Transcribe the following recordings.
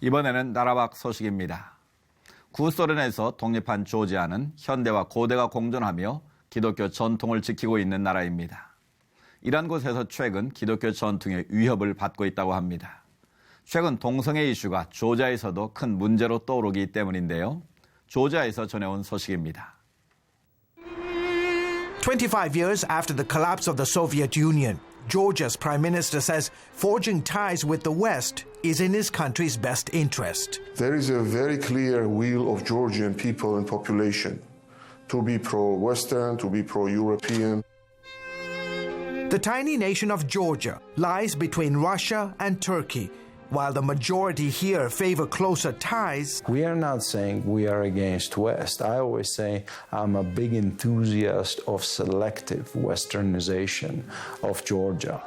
이번에는 나라 밖 소식입니다. 구소련에서 독립한 조지아는 현대와 고대가 공존하며 기독교 전통을 지키고 있는 나라입니다. 이런 곳에서 최근 기독교 전통의 위협을 받고 있다고 합니다. 최근 동성애 이슈가 조지아에서도 큰 문제로 떠오르기 때문인데요. 조지아에서 전해온 소식입니다. 25 years after the collapse of the Soviet Union, Georgia's prime minister says forging ties with the West is in his country's best interest. There is a very clear will of Georgian people and population to be pro-Western, to be pro-European. The tiny nation of Georgia lies between Russia and Turkey. While the majority here favor closer ties, we are not saying we are against West. I always say I'm a big enthusiast of selective Westernization of Georgia.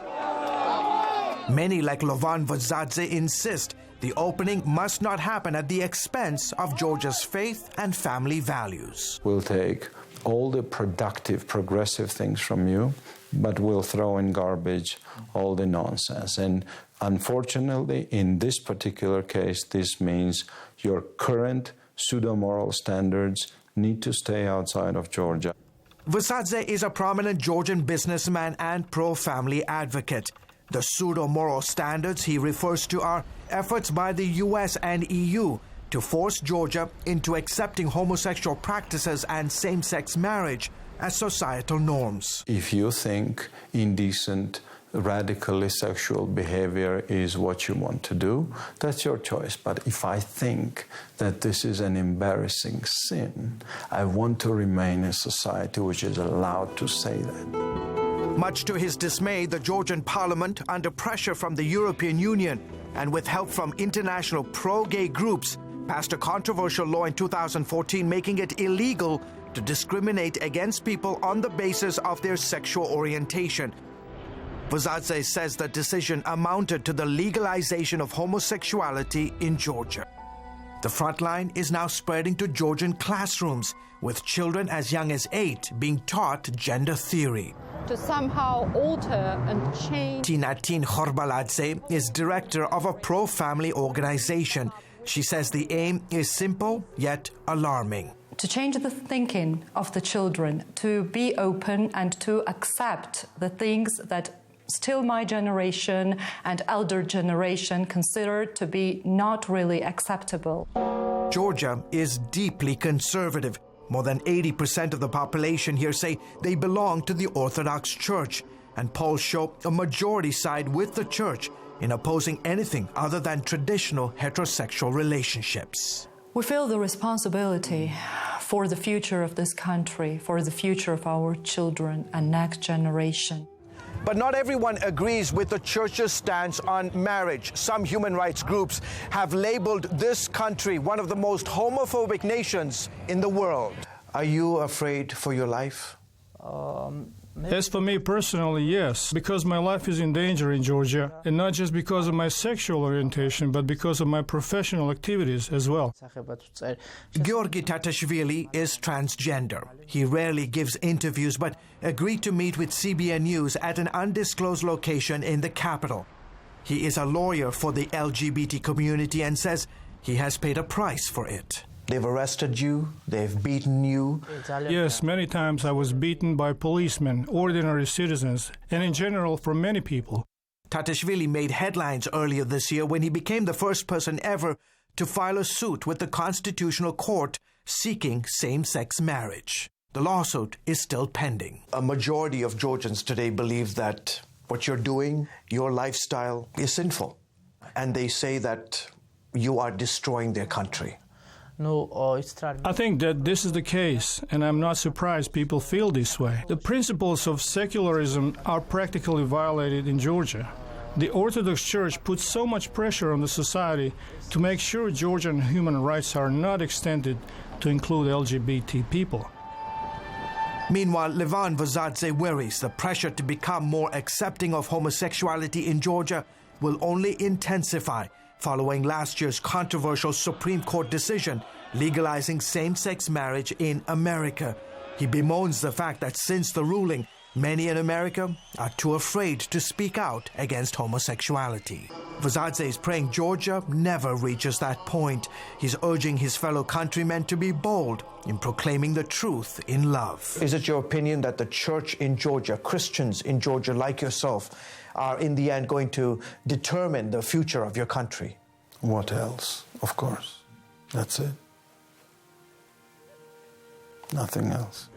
Many like Levan Vazadze insist the opening must not happen at the expense of Georgia's faith and family values. We'll take all the productive, progressive things from you, but we'll throw in garbage all the nonsense. And unfortunately, in this particular case, this means your current pseudo-moral standards need to stay outside of Georgia. Vazadze is a prominent Georgian businessman and pro-family advocate. The pseudo-moral standards he refers to are efforts by the US and EU to force Georgia into accepting homosexual practices and same-sex marriage as societal norms. If you think indecent, radically sexual behavior is what you want to do, that's your choice. But if I think that this is an embarrassing sin, I want to remain in a society which is allowed to say that. Much to his dismay, the Georgian parliament, under pressure from the European Union and with help from international pro-gay groups, passed a controversial law in 2014 making it illegal to discriminate against people on the basis of their sexual orientation. Vazadze says the decision amounted to the legalization of homosexuality in Georgia. The front line is now spreading to Georgian classrooms, with children as young as 8 being taught gender theory. To somehow alter and change. Tinatin Khorbaladze is director of a pro-family organization. She says the aim is simple yet alarming. To change the thinking of the children, to be open and to accept the things that still my generation and elder generation consider to be not really acceptable. Georgia is deeply conservative. More than 80% of the population here say they belong to the Orthodox Church, and polls show a majority side with the church in opposing anything other than traditional heterosexual relationships. We feel the responsibility for the future of this country, for the future of our children and next generation. But not everyone agrees with the church's stance on marriage. Some human rights groups have labeled this country one of the most homophobic nations in the world. Are you afraid for your life? As for me personally, yes, because my life is in danger in Georgia, and not just because of my sexual orientation, but because of my professional activities as well. Georgi Tatashvili is transgender. He rarely gives interviews, but agreed to meet with CBN News at an undisclosed location in the capital. He is a lawyer for the LGBT community and says he has paid a price for it. They've arrested you, they've beaten you. Yes, many times I was beaten by policemen, ordinary citizens, and in general from many people. Tatashvili made headlines earlier this year when he became the first person ever to file a suit with the Constitutional Court seeking same-sex marriage. The lawsuit is still pending. A majority of Georgians today believe that what you're doing, your lifestyle, is sinful. And they say that you are destroying their country. I think that this is the case, and I'm not surprised people feel this way. The principles of secularism are practically violated in Georgia. The Orthodox Church puts so much pressure on the society to make sure Georgian human rights are not extended to include LGBT people. Meanwhile, Levan Vazadze worries the pressure to become more accepting of homosexuality in Georgia will only intensify following last year's controversial Supreme Court decision legalizing same-sex marriage in America. He bemoans the fact that since the ruling, Many in America are too afraid to speak out against homosexuality. Vazadze is praying Georgia never reaches that point. He's urging his fellow countrymen to be bold in proclaiming the truth in love. Is it your opinion that the church in Georgia, Christians in Georgia like yourself, are in the end going to determine the future of your country? What else? Of course. That's it. Nothing else.